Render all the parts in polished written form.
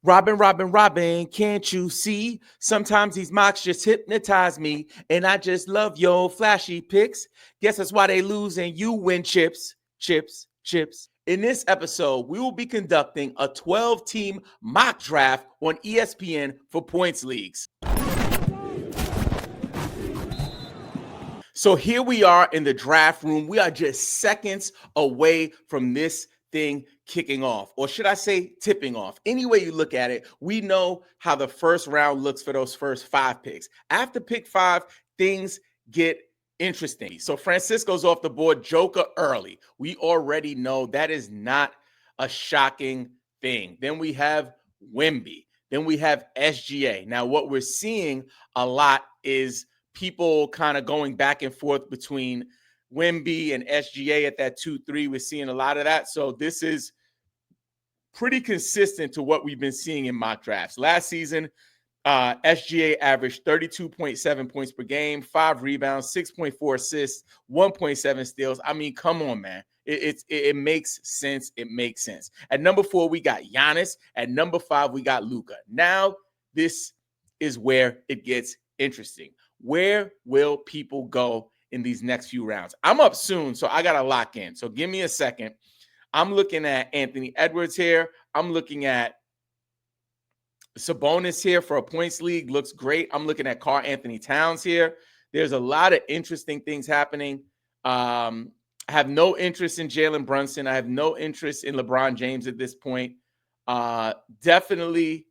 Robbin, can't you see? Sometimes these mocks just hypnotize me, and I just love your flashy pics. Guess that's why they lose and you win chips, chips, chips. In this episode, we will be conducting a 12-team mock draft on ESPN for points leagues. So here we are in the draft room. We are just seconds away from this thing kicking off, or should I say tipping off. Any way you look at it, we know how the first round looks for those first 5 picks. After pick 5, things get interesting. So Francisco's off the board, Joker early. We already know that is not a shocking thing. Then we have Wemby. Then we have SGA. Now, what we're seeing a lot is people kind of going back and forth between Wemby and SGA at that 2-3. We're seeing a lot of that. So this is pretty consistent to what we've been seeing in mock drafts. Last season, SGA averaged 32.7 points per game, 5 rebounds, 6.4 assists, 1.7 steals. I mean, come on, man. It makes sense. It makes sense. At number 4, we got Giannis. At number 5, we got Luka. Now, this is where it gets interesting. Where will people go in these next few rounds? I'm up soon, so I got to lock in. So give me a second. I'm looking at Anthony Edwards here. I'm looking at Sabonis here for a points league. Looks great. I'm looking at Karl Anthony Towns here. There's a lot of interesting things happening. I have no interest in Jalen Brunson. I have no interest in LeBron James at this point. Definitely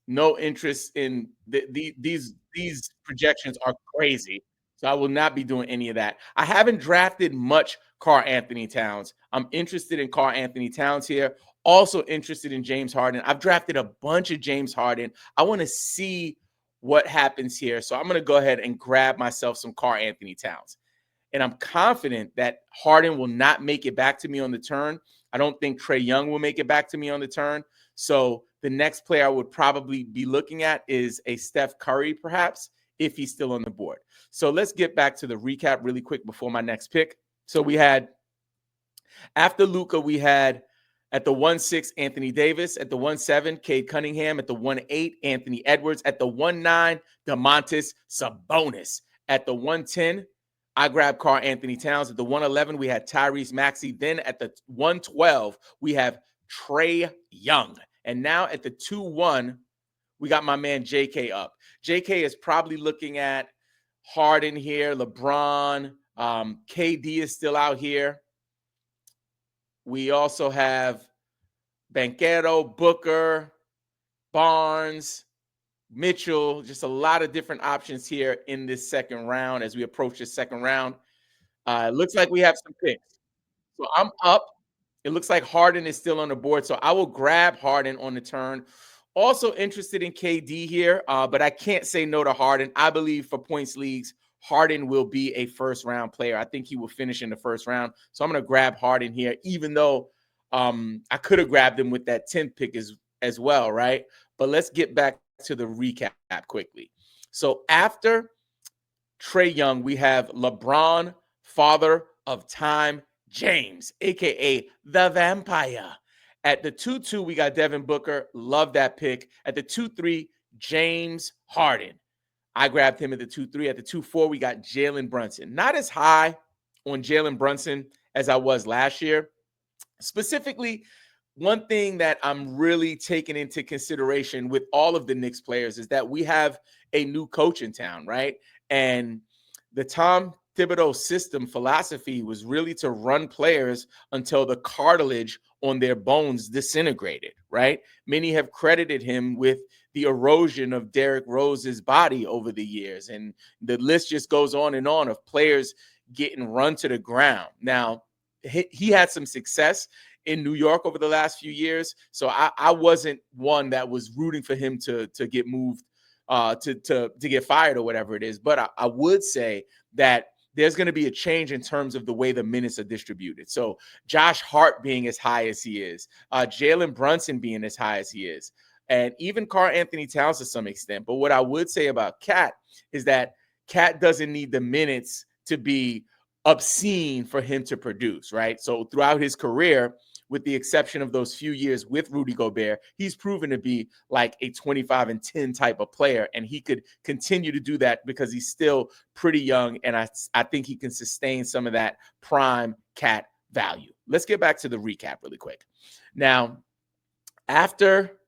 no interest in these projections are crazy. So I will not be doing any of that. I haven't drafted much Karl Anthony Towns. I'm interested in Karl Anthony Towns here. Also interested in James Harden. I've drafted a bunch of James Harden. I want to see what happens here. So I'm going to go ahead and grab myself some Karl Anthony Towns. And I'm confident that Harden will not make it back to me on the turn. I don't think Trae Young will make it back to me on the turn. So the next player I would probably be looking at is a Steph Curry, perhaps, if he's still on the board. So let's get back to the recap really quick before my next pick. So we had, after Luka, we had at the 1-6, Anthony Davis. At the 1-7, Cade Cunningham. At the 1-8, Anthony Edwards. At the 1-9, Domantas Sabonis. At the 1-10, I grabbed Karl Anthony Towns. At the 1-11, we had Tyrese Maxey. Then at the 1-12, we have Trae Young. And now at the 2-1, we got my man JK up. JK is probably looking at Harden here, LeBron. KD is still out here. We also have Banchero, Booker, Barnes, Mitchell. Just a lot of different options here in this second round as we approach this second round. It looks like we have some picks. So I'm up. It looks like Harden is still on the board, so I will grab Harden on the turn. Also interested in KD here, but I can't say no to Harden. I believe for points leagues, Harden will be a first-round player. I think he will finish in the first round. So I'm going to grab Harden here, even though I could have grabbed him with that 10th pick as well, right? But let's get back to the recap quickly. So after Trae Young, we have LeBron, father of time, James, a.k.a. the Vampire. At the 2-2, we got Devin Booker. Love that pick. At the 2-3, James Harden. I grabbed him at the 2-3. At the 2-4, we got Jalen Brunson. Not as high on Jalen Brunson as I was last year. Specifically, one thing that I'm really taking into consideration with all of the Knicks players is that we have a new coach in town, right? And the Tom Thibodeau system philosophy was really to run players until the cartilage on their bones disintegrated, right? Many have credited him with the erosion of Derrick Rose's body over the years. And the list just goes on and on of players getting run to the ground. Now, he had some success in New York over the last few years. So I wasn't one that was rooting for him to get moved, to get fired or whatever it is. But I would say that there's going to be a change in terms of the way the minutes are distributed. So Josh Hart being as high as he is, Jalen Brunson being as high as he is, and even Karl Anthony Towns to some extent. But what I would say about Cat is that Cat doesn't need the minutes to be obscene for him to produce, right? So throughout his career, with the exception of those few years with Rudy Gobert, he's proven to be like a 25 and 10 type of player. And he could continue to do that because he's still pretty young. And I think he can sustain some of that prime cat value. Let's get back to the recap really quick. Now, after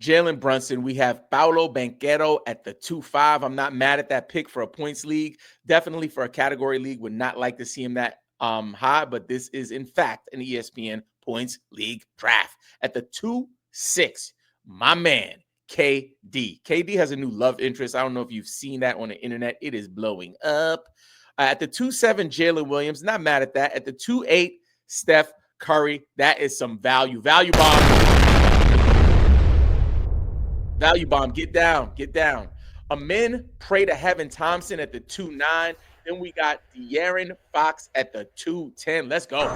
Jalen Brunson, we have Paolo Banchero at the 2-5. I'm not mad at that pick for a points league. Definitely for a category league, would not like to see him that high, but this is in fact an ESPN points league draft. At the 2-6, my man, KD. KD has a new love interest. I don't know if you've seen that on the internet. It is blowing up. At the 2-7, Jalen Williams. Not mad at that. At the 2-8, Steph Curry. That is some value. Value bomb. Value bomb. Get down. Get down. Amen. Pray to heaven. Thompson at the 2-9. Then we got De'Aaron Fox at the 2-10. Let's go.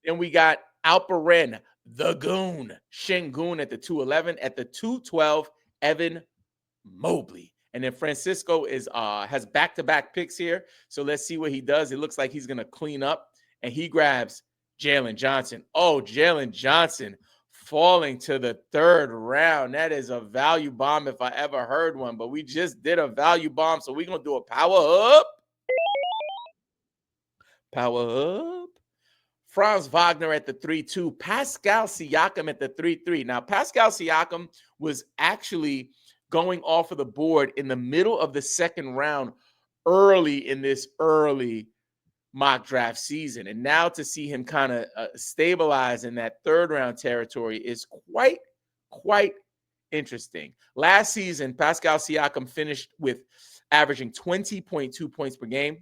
Then we got Alperen, the Goon, Şengün at the 2-11. At the 2-12, Evan Mobley. And then Francisco has back-to-back picks here. So let's see what he does. It looks like he's going to clean up. And he grabs Jalen Johnson. Oh, Jalen Johnson falling to the 3rd round. That is a value bomb if I ever heard one. But we just did a value bomb. So we're going to do a power up. Power up. Franz Wagner at the 3-2. Pascal Siakam at the 3-3. Now, Pascal Siakam was actually going off of the board in the middle of the 2nd round early in this early mock draft season. And now to see him kind of stabilize in that 3rd round territory is quite interesting. Last season, Pascal Siakam finished with averaging 20.2 points per game,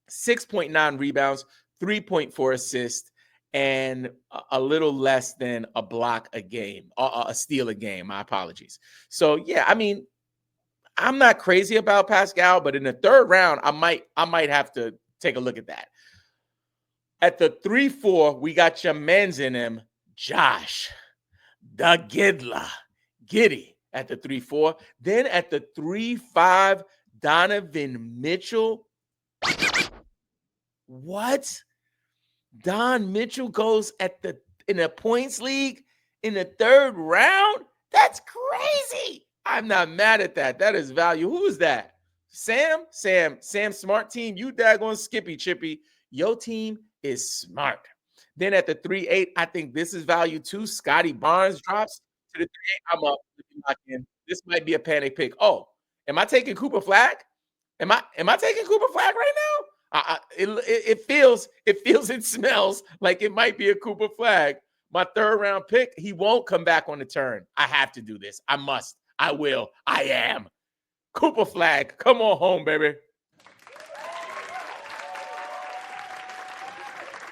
6.9 rebounds, 3.4 assists, and a little less than a block a game, a steal a game. My apologies. So yeah, I mean, I'm not crazy about Pascal, but in the 3rd round, I might have to take a look at that. At the 3-4, we got your men's in him, Josh, the Gidla, Giddy at the 3-4. Then at the 3-5, Donovan Mitchell. What? Don Mitchell goes in a points league in the 3rd round? That's crazy. I'm not mad at that. That is value. Who is that? Sam Smart team. You daggone Skippy Chippy. Your team is smart. Then at the 3-8, I think this is value too. Scotty Barnes drops to the 3-8. I'm up. Lock in. This might be a panic pick. Oh, am I taking Cooper Flagg? Am I taking Cooper Flagg right now? It feels, it smells like it might be a Cooper Flagg. My 3rd round pick, he won't come back on the turn. I have to do this. I must. I will. I am. Cooper Flagg, come on home, baby.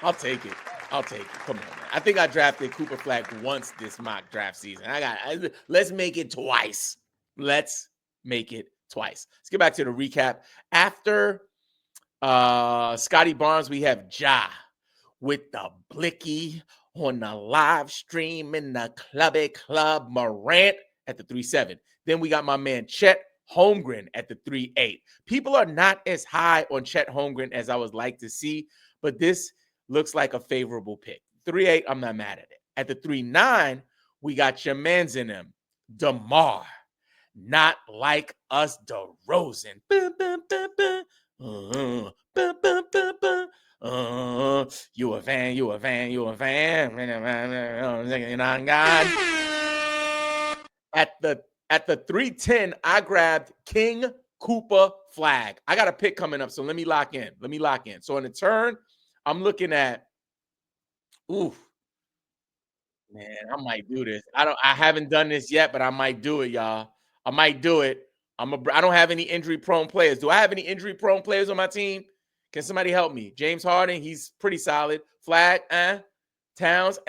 I'll take it. Come on, man. I think I drafted Cooper Flagg once this mock draft season. Let's make it twice. Let's get back to the recap. After Scotty Barnes, we have Ja with the blicky on the live stream in the Club Morant at the 3-7. Then we got my man Chet Holmgren at the 3-8. People are not as high on Chet Holmgren as I would like to see, but this looks like a favorable pick. 3-8, I'm not mad at it. At the 3-9, we got your man's in him, DeMar. Not like us, DeRozan. You a fan. At the 3-10, I grabbed King Cooper Flagg. I got a pick coming up, so let me lock in. So in the turn, I'm looking at, man, I might do this. I haven't done this yet, but I might do it, y'all. I might do it. I don't have any injury-prone players. Do I have any injury-prone players on my team? Can somebody help me? James Harden, he's pretty solid. Flagg, Towns,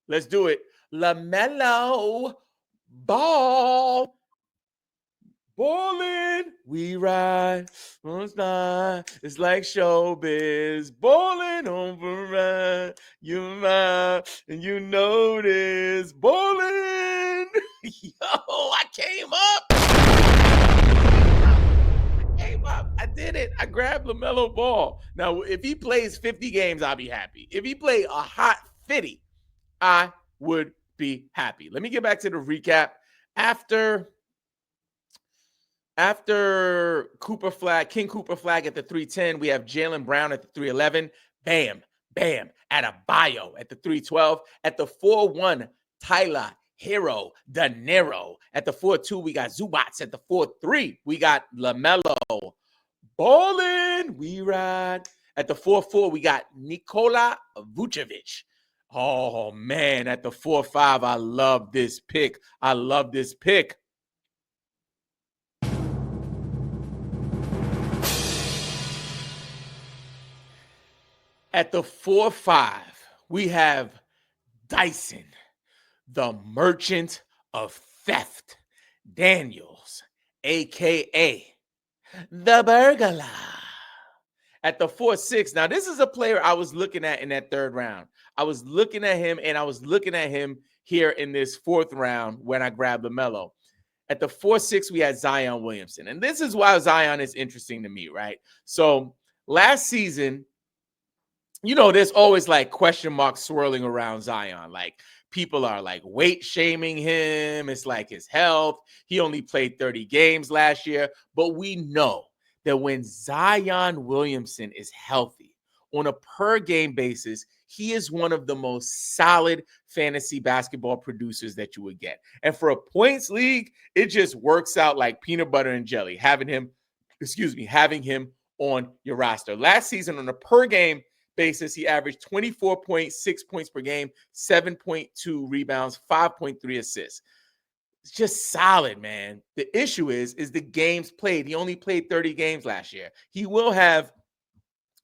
Let's do it. LaMelo, ball. Ballin', we ride, it's like showbiz. Ballin' on ride, you mine, and you know this. Ballin', yo, I came up. I did it. I grab LaMelo Ball. Now, if he plays 50 games, I'll be happy. If he play a hot 50, I would be happy. Let me get back to the recap. After King Cooper Flagg at the 310, we have Jaylen Brown at the 311. Bam, bam, Adebayo at the 312. At the 4-1, Tyler Hero De Niro. At the 4-2, we got Zubats. At the 4-3, we got LaMelo. Ballin', we ride. At the 4-4, we got Nikola Vucevic. Oh, man, at the 4-5, I love this pick. At the 4-5, we have Dyson, the Merchant of Theft, Daniels, a.k.a. the Burglar. At the 4-6, now this is a player I was looking at in that third round. I was looking at him, and I was looking at him here in this fourth round when I grabbed LaMelo. At the 4-6, we had Zion Williamson. And this is why Zion is interesting to me, right? So last season, there's always like question marks swirling around Zion. Like people are like weight shaming him. It's like his health. He only played 30 games last year. But we know that when Zion Williamson is healthy on a per game basis, he is one of the most solid fantasy basketball producers that you would get. And for a points league, it just works out like peanut butter and jelly, having him on your roster. Last season on a per game basis, he averaged 24.6 points per game, 7.2 rebounds, 5.3 assists. It's just solid, man. The issue is the games played. He only played 30 games last year. He will have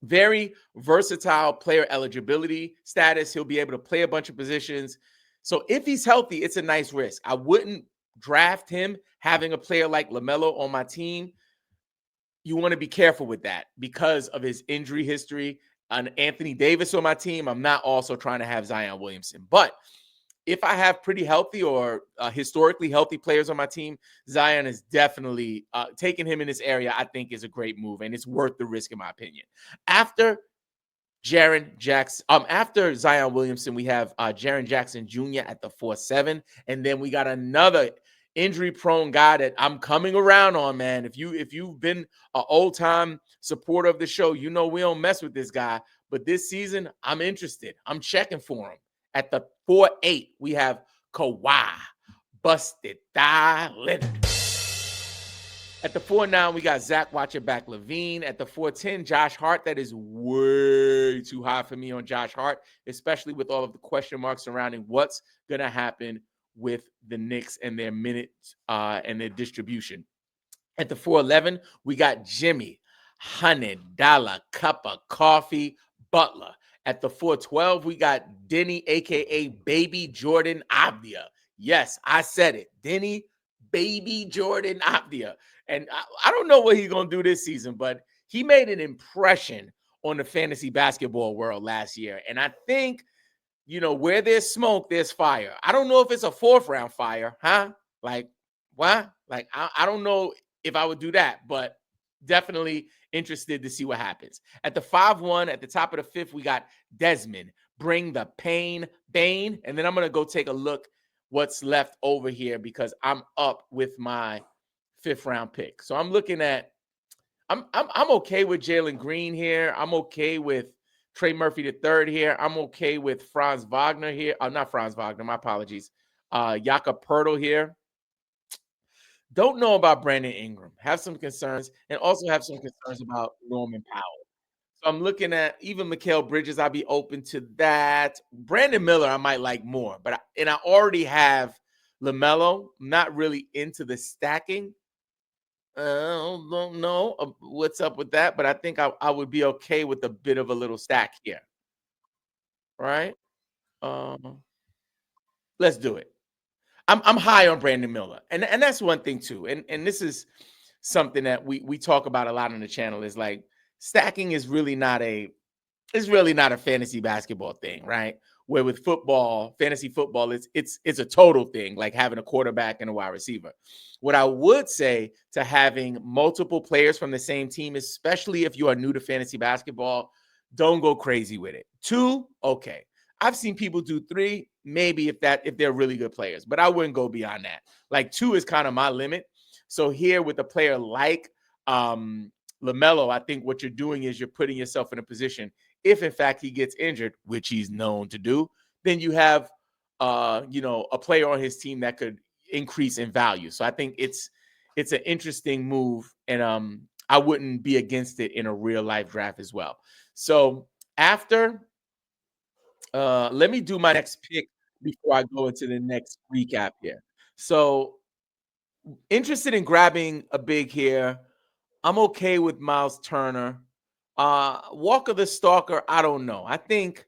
very versatile player eligibility status. He'll be able to play a bunch of positions. So if he's healthy, it's a nice risk. I wouldn't draft him having a player like LaMelo on my team. You want to be careful with that because of his injury history. On Anthony Davis on my team, I'm not also trying to have Zion Williamson. But if I have pretty healthy or historically healthy players on my team, Zion is definitely taking him in this area, I think is a great move, and it's worth the risk in my opinion. After after Zion Williamson, we have Jaren Jackson Jr. at the 4-7, and then we got another injury-prone guy that I'm coming around on, man. If you've been an old-time supporter of the show, we don't mess with this guy. But this season, I'm interested. I'm checking for him. At the 4-8, we have Kawhi, Busted Thigh Leonard. At the 4-9, we got Zach Watcherback Levine. At the 4-10, Josh Hart. That is way too high for me on Josh Hart, especially with all of the question marks surrounding what's going to happen with the Knicks and their minutes and their distribution. At the 4-11, we got Jimmy $100 cup of coffee Butler. At the 4-12, we got Denny, a.k.a. Baby Jordan Avdia. Yes, I said it. Denny, Baby Jordan Avdia. And I don't know what he's going to do this season, but he made an impression on the fantasy basketball world last year. And I think, where there's smoke, there's fire. I don't know if it's a fourth round fire, huh? Like, what? Like, I don't know if I would do that, but definitely interested to see what happens. At the 5-1, at the top of the fifth, we got Desmond. Bring the pain, Bane. And then I'm going to go take a look what's left over here because I'm up with my fifth round pick. So I'm looking at, I'm okay with Jalen Green here. I'm okay with Trey Murphy III here. I'm okay with Franz Wagner here. Not Franz Wagner, my apologies. Jakob Poeltl here. Don't know about Brandon Ingram. Have some concerns, and also have some concerns about Norman Powell. So I'm looking at even Mikal Bridges. I'd be open to that. Brandon Miller, I might like more, but I already have LaMelo. I'm not really into the stacking. Don't know what's up with that, but I think I would be okay with a bit of a little stack here. Right? Let's do it. I'm high on Brandon Miller, and that's one thing too. And this is something that we talk about a lot on the channel. Is like stacking is really not a fantasy basketball thing, right? where with football, fantasy football, it's a total thing, like having a quarterback and a wide receiver. What I would say to having multiple players from the same team, especially if you are new to fantasy basketball, don't go crazy with it. 2, okay. I've seen people do 3, maybe if they're really good players, but I wouldn't go beyond that. Like 2 is kind of my limit. So here with a player like LaMelo, I think what you're doing is you're putting yourself in a position, if in fact he gets injured, which he's known to do, then you have a player on his team that could increase in value. So I think it's an interesting move, and I wouldn't be against it in a real life draft as well. So after let me do my next pick before I go into the next recap here. So interested in grabbing a big here. I'm okay with Miles Turner. Walker the Stalker, I don't know. I think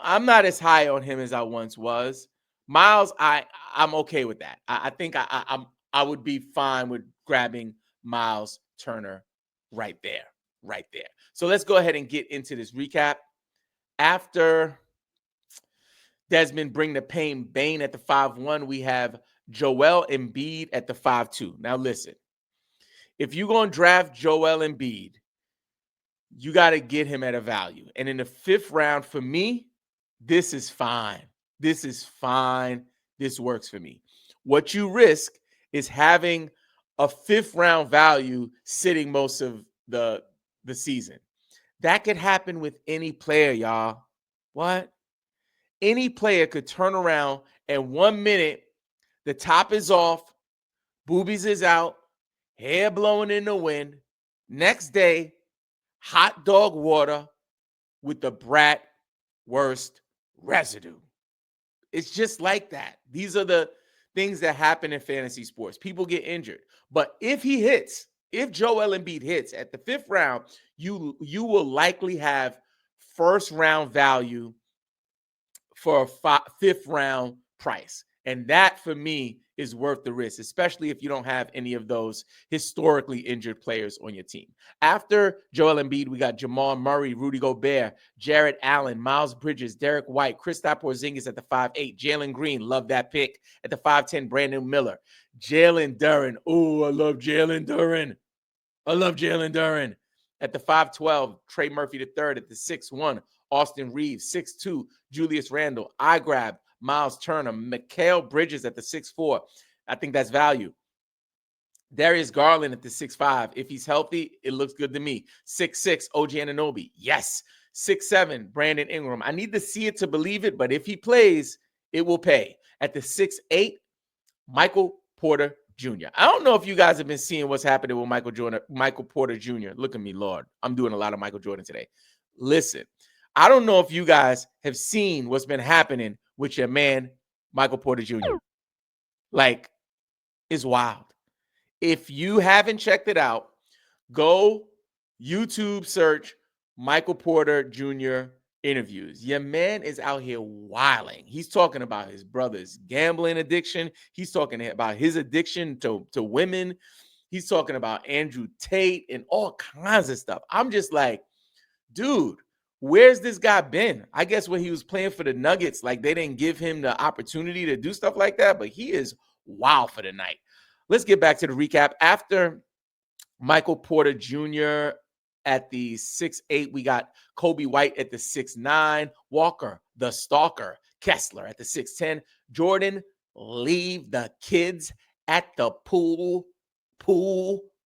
I'm not as high on him as I once was. Miles, I'm okay with that. I think I would be fine with grabbing Miles Turner right there, right there. So let's go ahead and get into this recap. After Desmond bring the pain Bane at the 5-1, we have Joel Embiid at the 5-2. Now listen, if you're going to draft Joel Embiid, you got to get him at a value. And in the 5th round, for me, this is fine. This is fine. This works for me. What you risk is having a 5th round value sitting most of the season. That could happen with any player, y'all. What? Any player could turn around and 1 minute, the top is off, boobies is out, hair blowing in the wind. Next day, hot dog water with the brat worst residue. It's just like that. These are the things that happen in fantasy sports. People get injured. But if Joel Embiid hits at the 5th round, you will likely have 1st round value for a 5th round price. And that, for me, is worth the risk, especially if you don't have any of those historically injured players on your team. After Joel Embiid, we got Jamal Murray, Rudy Gobert, Jarrett Allen, Miles Bridges, Derek White, Kristaps Porzingis at the 5-8, Jalen Green, love that pick. At the 5-10, Brandon Miller, Jalen Duren. Oh, I love Jalen Duren. At the 5-12, Trey Murphy III. At the 6-1, Austin Reeves. 6-2, Julius Randle. I grab Miles Turner. Mikal Bridges at the 6-4. I think that's value. Darius Garland at the 6-5. If he's healthy, it looks good to me. 6-6, OG Anunoby. Yes. 6-7, Brandon Ingram. I need to see it to believe it, but if he plays, it will pay. At the 6-8, Michael Porter Jr. I don't know if you guys have been seeing what's happening with Michael Porter Jr. Look at me, Lord. I'm doing a lot of Michael Jordan today. Listen, I don't know if you guys have seen what's been happening with your man, Michael Porter Jr. Like, it's wild. If you haven't checked it out, go YouTube search Michael Porter Jr. interviews. Your man is out here wilding. He's talking about his brother's gambling addiction. He's talking about his addiction to women. He's talking about Andrew Tate and all kinds of stuff. I'm just like, dude, where's this guy been? I guess when he was playing for the Nuggets, like they didn't give him the opportunity to do stuff like that, but he is wild for the night. Let's get back to the recap. After Michael Porter Jr. at the 6-8, we got Kobe White at the 6-9, Walker, the Stalker, Kessler at the 6-10, Jordan, leave the kids at the pool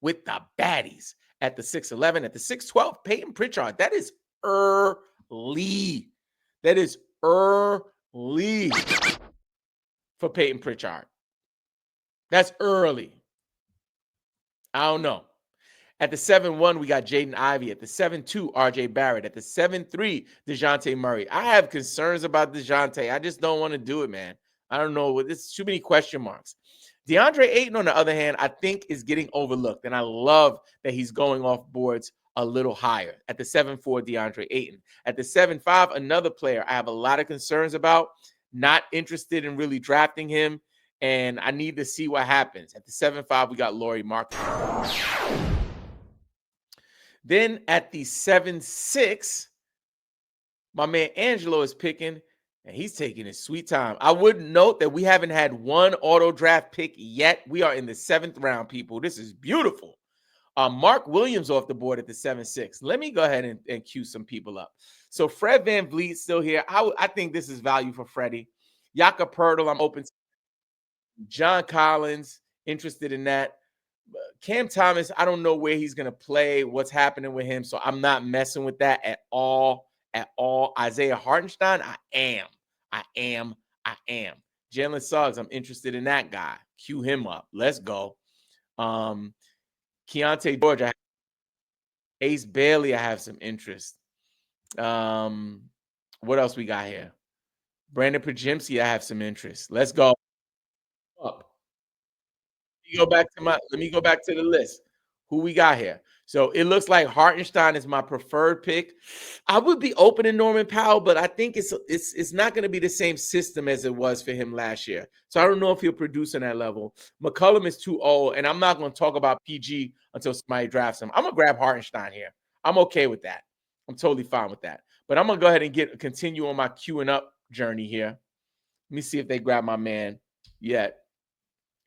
with the baddies at the 6-11. At the 6-12, Peyton Pritchard. That is early. That is early for Peyton Pritchard. That's early. I don't know. At the 7-1, we got Jaden Ivey. At the 7-2, RJ Barrett. At the 7-3, DeJounte Murray. I have concerns about DeJounte. I just don't want to do it, man. I don't know. There's too many question marks. DeAndre Ayton, on the other hand, I think is getting overlooked. And I love that he's going off boards a little higher. At the 7-4, DeAndre Ayton. At the 7-5, another player I have a lot of concerns about. Not interested in really drafting him. And I need to see what happens. At the 7-5, we got Lauri Markkanen. Then at the 7-6, my man Angelo is picking And he's taking his sweet time. I would note that we haven't had one auto draft pick yet. We are in the 7th round, people. This is beautiful. Mark Williams off the board at the 7-6. Let me go ahead and cue some people up. So Fred VanVleet still here. I think this is value for Freddie. Jakob Poeltl, I'm open to. John Collins, interested in that. Cam Thomas, I don't know where he's going to play, what's happening with him, so I'm not messing with that at all. Isaiah Hartenstein, I am. Jalen Suggs, I'm interested in that guy. Cue him up. Let's go. Keontae George, Ace Bailey, I have some interest. What else we got here? Brandon Pajimski, I have some interest. Let's go. Up. Let me go back to the list. Who we got here? So it looks like Hartenstein is my preferred pick. I would be open to Norman Powell, but I think it's not going to be the same system as it was for him last year. So I don't know if he'll produce on that level. McCollum is too old, and I'm not going to talk about PG until somebody drafts him. I'm going to grab Hartenstein here. I'm okay with that. I'm totally fine with that. But I'm going to go ahead and continue on my queuing up journey here. Let me see if they grab my man yet.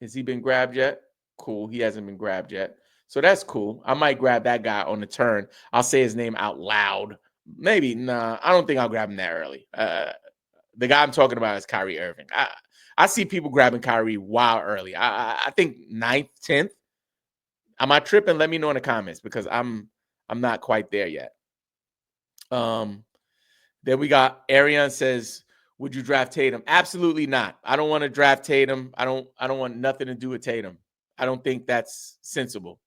Has he been grabbed yet? Cool. He hasn't been grabbed yet. So that's cool. I might grab that guy on the turn. I'll say his name out loud. Maybe. Nah, I don't think I'll grab him that early. The guy I'm talking about is Kyrie Irving. I see people grabbing Kyrie wild early. I think 9th, 10th. Am I tripping? Let me know in the comments because I'm not quite there yet. Then we got Ariane says, would you draft Tatum? Absolutely not. I don't want to draft Tatum. I don't want nothing to do with Tatum. I don't think that's sensible.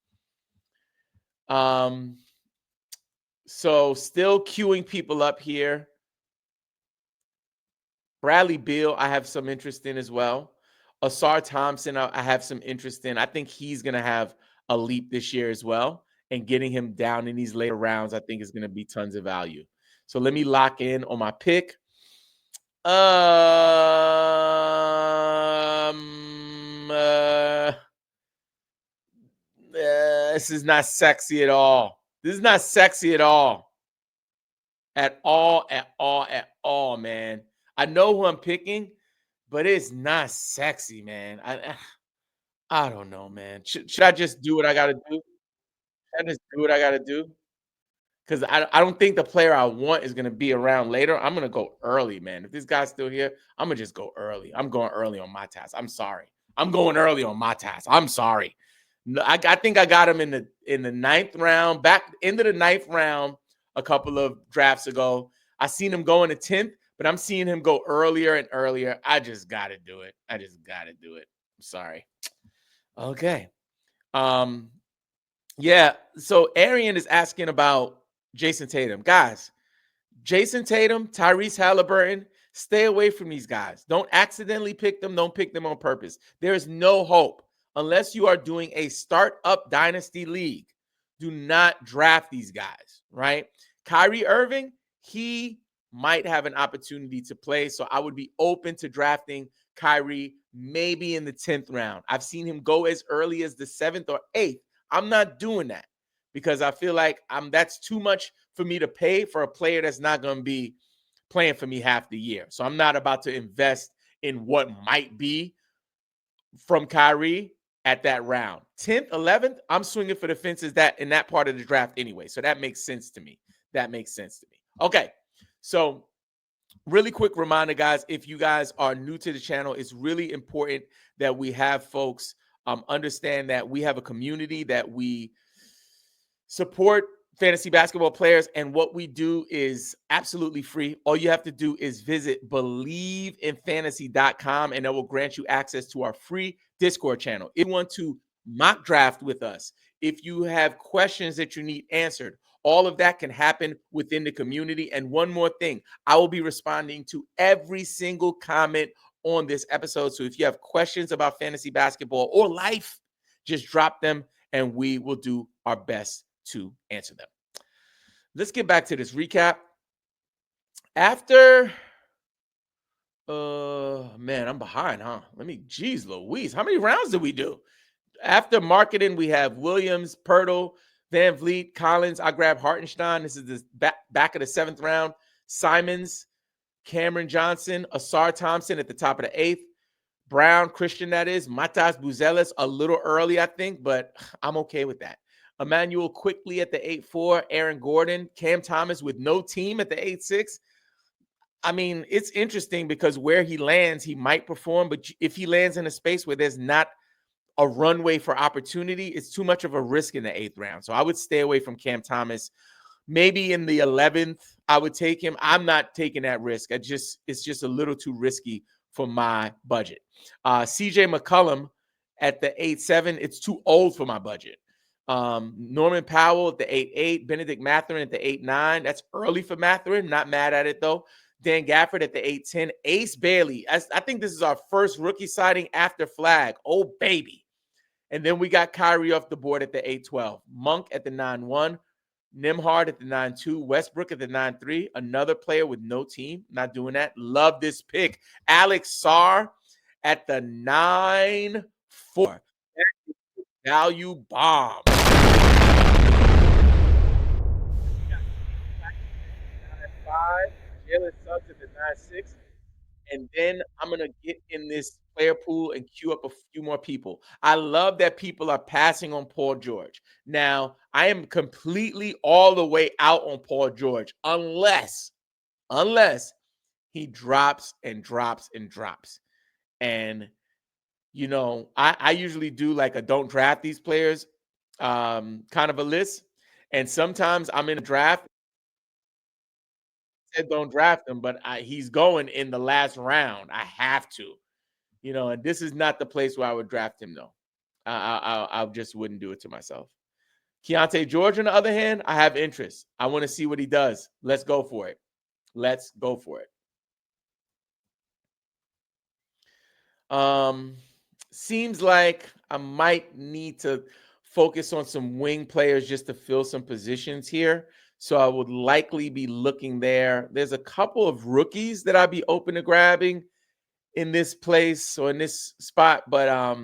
So still queuing people up here. Bradley Beal, I have some interest in as well. Asar Thompson, I have some interest in. I think he's going to have a leap this year as well. And getting him down in these later rounds, I think is going to be tons of value. So let me lock in on my pick. This is not sexy at all. This is not sexy at all. At all, man. I know who I'm picking, but it's not sexy, man. I don't know, man. Should I just do what I got to do? Should I just do what I got to do? Because I don't think the player I want is going to be around later. I'm going to go early, man. If this guy's still here, I'm going to just go early. I'm going early on my task. I'm sorry. I'm going early on my task. I'm sorry. No, I think I got him in the 9th round, back into the 9th round a couple of drafts ago. I seen him go in the 10th, but I'm seeing him go earlier and earlier. I just got to do it. I'm sorry. Okay. Yeah. So Arian is asking about Jason Tatum. Guys, Jason Tatum, Tyrese Halliburton, stay away from these guys. Don't accidentally pick them. Don't pick them on purpose. There is no hope unless you are doing a startup dynasty league. Do not draft these guys, right? Kyrie Irving, he might have an opportunity to play. So I would be open to drafting Kyrie maybe in the 10th round. I've seen him go as early as the 7th or 8th. I'm not doing that because I feel like that's too much for me to pay for a player that's not going to be playing for me half the year. So I'm not about to invest in what might be from Kyrie at that round. 10th, 11th, I'm swinging for the fences in that part of the draft anyway. So that makes sense to me. Okay. So really quick reminder, guys, if you guys are new to the channel, it's really important that we have folks understand that we have a community that we support fantasy basketball players, and what we do is absolutely free. All you have to do is visit believeinfantasy.com, and it will grant you access to our free Discord channel. If you want to mock draft with us, if you have questions that you need answered, all of that can happen within the community. And one more thing, I will be responding to every single comment on this episode. So if you have questions about fantasy basketball or life, just drop them and we will do our best to answer them. Let's get back to this recap. After, man, I'm behind, huh? Geez Louise, how many rounds did we do? After marketing, we have Williams, Poeltl, VanVleet, Collins. I grabbed Hartenstein. This is the back of the 7th round. Simons, Cameron Johnson, Asar Thompson at the top of the 8th. Brown, Christian, that is. Matas Buzelis, a little early, I think, but I'm okay with that. Emmanuel quickly at the 8-4. Aaron Gordon. Cam Thomas with no team at the 8-6. I mean, it's interesting because where he lands, he might perform, but if he lands in a space where there's not a runway for opportunity, it's too much of a risk in the 8th round. So I would stay away from Cam Thomas. Maybe in the 11th, I would take him. I'm not taking that risk. It's just a little too risky for my budget. CJ McCollum at the 8-7, it's too old for my budget. Norman Powell at the 8-8, Benedict Mathurin at the 8-9. That's early for Mathurin. Not mad at it, though. Dan Gafford at the 8-10. Ace Bailey. I think this is our first rookie sighting after Flagg. Oh, baby. And then we got Kyrie off the board at the 8-12. Monk at the 9-1. Nimhard at the 9-2. Westbrook at the 9-3. Another player with no team. Not doing that. Love this pick. Alex Sarr at the 9-4. Value bomb. Jalen Suggs at the 9-6. And then I'm going to get in this player pool and queue up a few more people. I love that people are passing on Paul George. Now, I am completely all the way out on Paul George unless he drops and drops and drops. And, you know, I usually do like a don't draft these players kind of a list. And sometimes I'm in a draft. Said don't draft him, but he's going in the last round. I have to, you know, and this is not the place where I would draft him, though. I just wouldn't do it to myself. Keontae George, on the other hand, I have interest. I want to see what he does. Let's go for it. Let's go for it. Seems like I might need to focus on some wing players just to fill some positions here. So I would likely be looking there. There's a couple of rookies that I'd be open to grabbing in this place or in this spot, but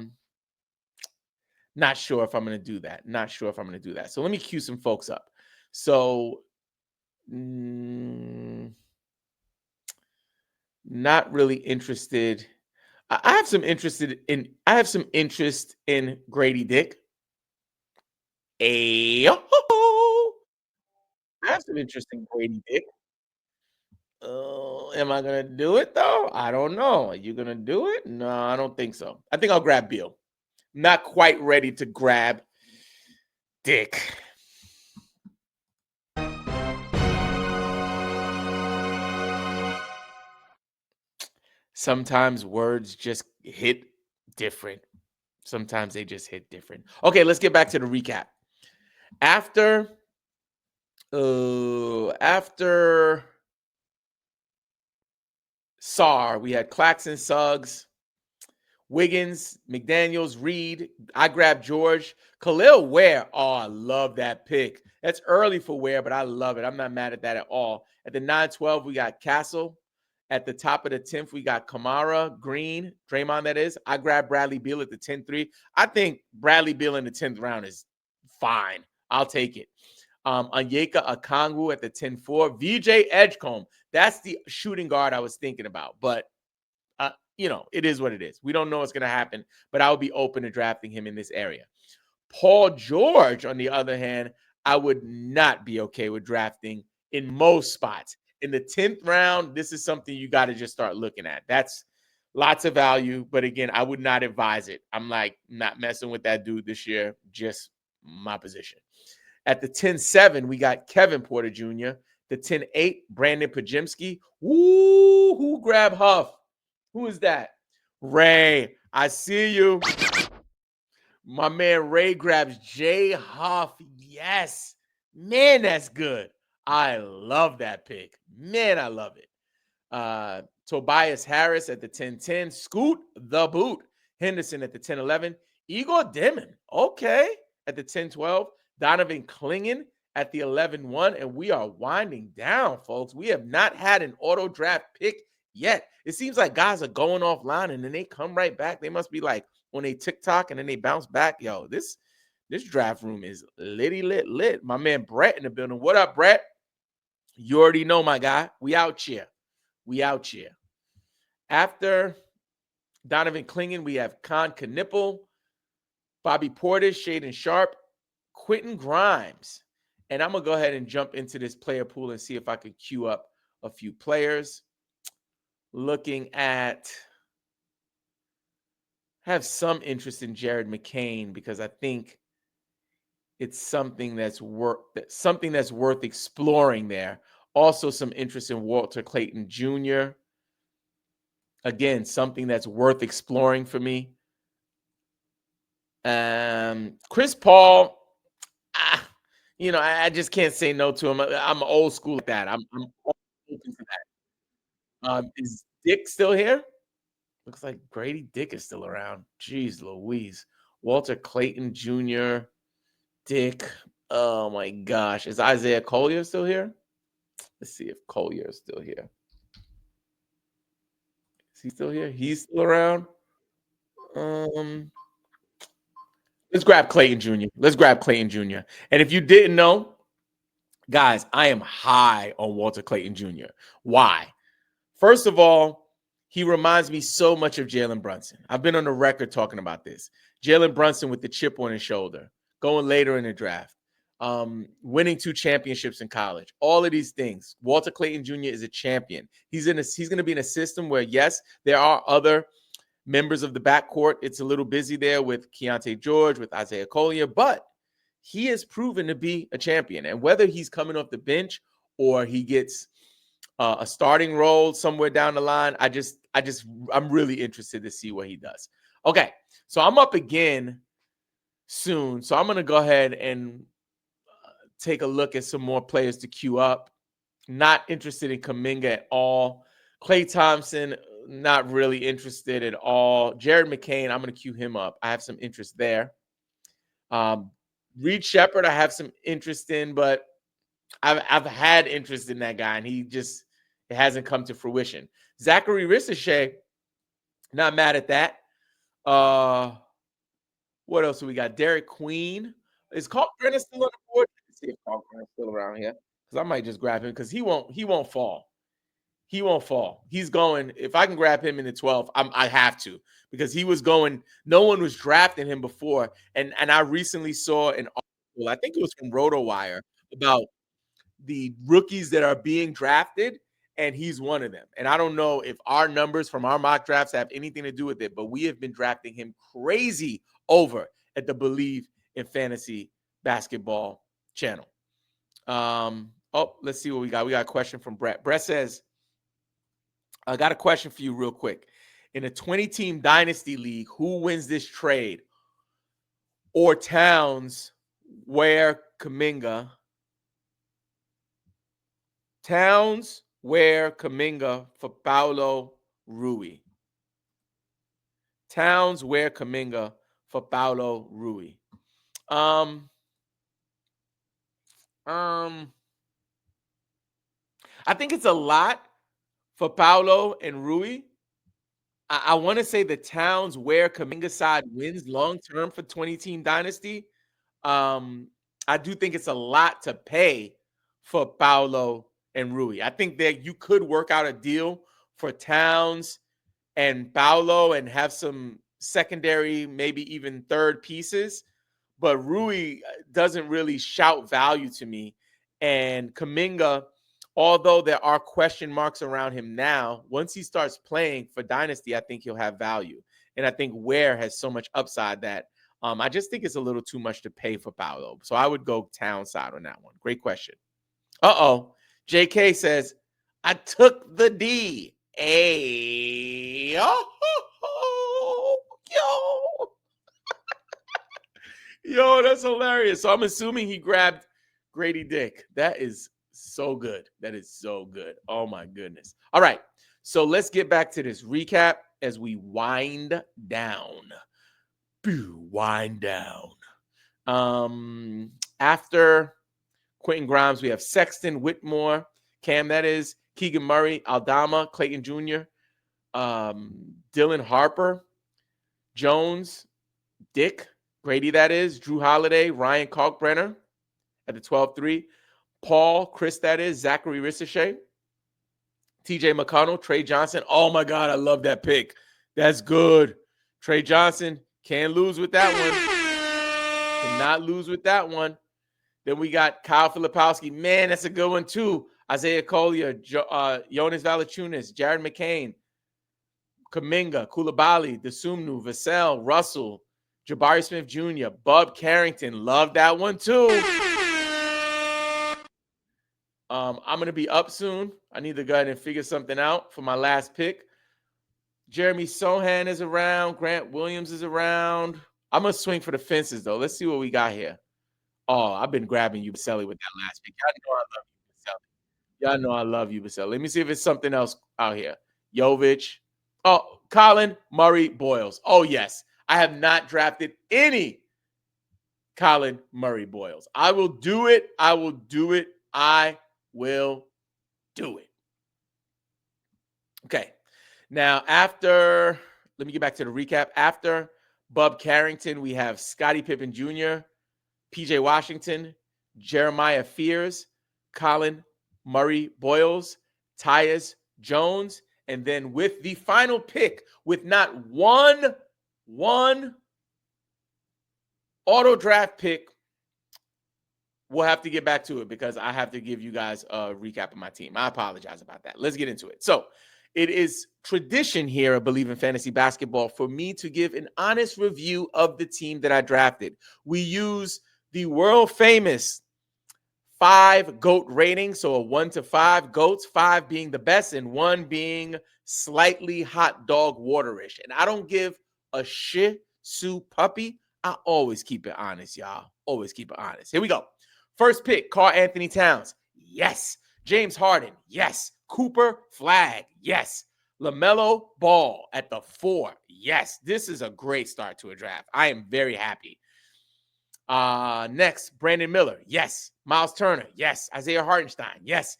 not sure if I'm going to do that. Not sure if I'm going to do that. So let me cue some folks up. So not really interested. I have some interest in Grady Dick. I have some interest in Grady Dick. Am I gonna do it though? I don't know. Are you gonna do it? No, I don't think so. I think I'll grab Beal. Not quite ready to grab Dick. Sometimes words just hit different. Sometimes they just hit different. Okay, let's get back to the recap. After Sarr, we had Claxton, Suggs, Wiggins, McDaniels, Reed. I grabbed George. Khalil Ware. Oh, I love that pick. That's early for Ware, but I love it. I'm not mad at that at all. At the 9-12, we got Castle. At the top of the 10th, we got Kamara, Green, Draymond, that is. I grabbed Bradley Beal at the 10-3. I think Bradley Beal in the 10th round is fine. I'll take it. Onyeka Okongwu at the 10-4. VJ Edgecombe. That's the shooting guard I was thinking about. But, you know, it is what it is. We don't know what's going to happen. But I would be open to drafting him in this area. Paul George, on the other hand, I would not be okay with drafting in most spots. In the 10th round, this is something you got to just start looking at. That's lots of value. But, again, I would not advise it. I'm, like, not messing with that dude this year. Just my position. At the 10-7, we got Kevin Porter Jr. The 10-8, Brandon Pajemski. Woo! Who grabbed Huff? Who is that? Ray. I see you. My man Ray grabs Jay Huff. Yes. Man, that's good. I love that pick. Man, I love it. Tobias Harris at the 10-10. Scoot the Boot. Henderson at the 10-11. Igor Demon. Okay. At the 10-12. Donovan Clingan at the 11-1. And we are winding down, folks. We have not had an auto draft pick yet. It seems like guys are going offline and then they come right back. They must be like on a TikTok and then they bounce back. Yo, this draft room is lit. My man Brett in the building. What up, Brett? You already know, my guy. We out here. We out here. After Donovan Clingan, we have Con Knipple, Bobby Portis, Shaden Sharp, Quentin Grimes. And I'm going to go ahead and jump into this player pool and see if I can queue up a few players. Looking at, have some interest in Jared McCain because I think it's something that's worth exploring there. Also, some interest in Walter Clayton Jr. Again, something that's worth exploring for me. Chris Paul, I just can't say no to him. I'm old school at that. I'm open to that. Is Dick still here? Looks like Grady Dick is still around. Jeez Louise. Walter Clayton Jr., Dick. Oh my gosh. Is Isaiah Collier still here? Let's see if Collier is still here. Is he still here? He's still around. Let's grab Clayton Jr. And if you didn't know, guys, I am high on Walter Clayton Jr. Why? First of all, he reminds me so much of Jalen Brunson. I've been on the record talking about this. Jalen Brunson with the chip on his shoulder, going later in the draft, winning 2 championships in college. All of these things. Walter Clayton Jr. is a champion. He's going to be in a system where, yes, there are other members of the backcourt. It's a little busy there with Keontae George, with Isaiah Collier, but he has proven to be a champion. And whether he's coming off the bench or he gets a starting role somewhere down the line, I'm really interested to see what he does. Okay, so I'm up again soon. So I'm going to go ahead and take a look at some more players to queue up. Not interested in Kuminga at all. Klay Thompson, not really interested at all. Jared McCain, I'm going to queue him up. I have some interest there. Reed Shepherd, I have some interest in, but I've had interest in that guy, and it hasn't come to fruition. Zachary Ricochet, not mad at that. What else do we got? Derek Queen. Is Kalkbrenner still on the board? Let's see if Kalkbrenner's still around here, because I might just grab him because he won't fall. He won't fall. He's going. If I can grab him in the 12th, I have to, because he was going. No one was drafting him before, and I recently saw an article. I think it was from RotoWire about the rookies that are being drafted, and he's one of them. And I don't know if our numbers from our mock drafts have anything to do with it, but we have been drafting him crazy over at the Believe in Fantasy Basketball channel. Let's see what we got. We got a question from Brett. Brett says, I got a question for you real quick. In a 20-team dynasty league, who wins this trade? Or Towns where Kuminga for Paolo Rui. Towns where Kuminga for Paolo Rui. I think it's a lot for Paolo and Rui. I want to say the Towns where Kuminga side wins long-term for 20-team dynasty. I do think it's a lot to pay for Paolo and Rui. I think that you could work out a deal for Towns and Paolo and have some secondary, maybe even third pieces. But Rui doesn't really shout value to me. And Kuminga, although there are question marks around him now, once he starts playing for Dynasty, I think he'll have value. And I think Ware has so much upside that I just think it's a little too much to pay for Paolo. So I would go Town side on that one. Great question. JK says, I took the D. Hey, yo, that's hilarious. So I'm assuming he grabbed Grady Dick. That is so good. That is so good. Oh my goodness. All right. So let's get back to this recap as we wind down. Wind down. After Quentin Grimes, we have Sexton, Whitmore, Cam, that is, Keegan Murray, Aldama, Clayton Jr., Dylan Harper, Jones, Dick, Grady, that is, Drew Holiday, Ryan Kalkbrenner at the 12-3, Paul, Chris, that is, Zachary Ricochet, TJ McConnell, Trey Johnson. Oh my God, I love that pick. That's good. Trey Johnson, can't lose with that one. Cannot lose with that one. Then we got Kyle Filipowski. Man, that's a good one too. Isaiah Collier, Jonas Valanciunas, Jared McCain, Kuminga, Koulibaly, Desumnu, Vassell, Russell, Jabari Smith Jr., Bub Carrington. Love that one too. I'm going to be up soon. I need to go ahead and figure something out for my last pick. Jeremy Sohan is around. Grant Williams is around. I'm going to swing for the fences, though. Let's see what we got here. Oh, I've been grabbing you, Baselli, with that last pick. Y'all know I love you, Baselli. Let me see if it's something else out here. Jovic. Oh, Colin Murray Boyles. Oh, yes. I have not drafted any Colin Murray Boyles. I will do it. I will do it. I will do it. Okay. Now, let me get back to the recap. After Bub Carrington, we have Scottie Pippen Jr., PJ Washington, Jeremiah Fears, Colin Murray Boyles, Tyus Jones, and then with the final pick, with not one auto draft pick, we'll have to get back to it because I have to give you guys a recap of my team. I apologize about that. Let's get into it. So it is tradition here, I believe in fantasy basketball, for me to give an honest review of the team that I drafted. We use the world famous 5 GOAT rating. So a 1 to 5 GOATs, 5 being the best and 1 being slightly hot dog waterish. And I don't give a shih tzu puppy. I always keep it honest, y'all. Always keep it honest. Here we go. First pick, Karl Anthony Towns. Yes. James Harden. Yes. Cooper Flagg. Yes. LaMelo Ball at the 4. Yes. This is a great start to a draft. I am very happy. Next, Brandon Miller. Yes. Miles Turner. Yes. Isaiah Hartenstein. Yes.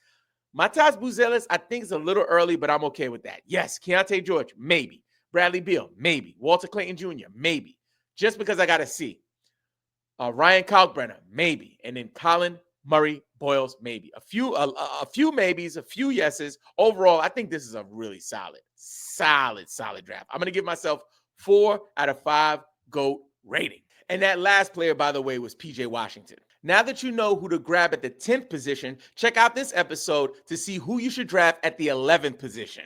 Matas Buzelis, I think it's a little early, but I'm okay with that. Yes. Keontae George. Maybe. Bradley Beal. Maybe. Walter Clayton Jr. Maybe. Just because I got to see. Ryan Kalkbrenner. Maybe. And then Colin Murray Boyles. Maybe. A few maybes, a few yeses. Overall, I think this is a really solid draft. I'm going to give myself 4 out of 5 GOAT rating. And that last player, by the way, was PJ Washington. Now that you know who to grab at the 10th position, check out this episode to see who you should draft at the 11th position.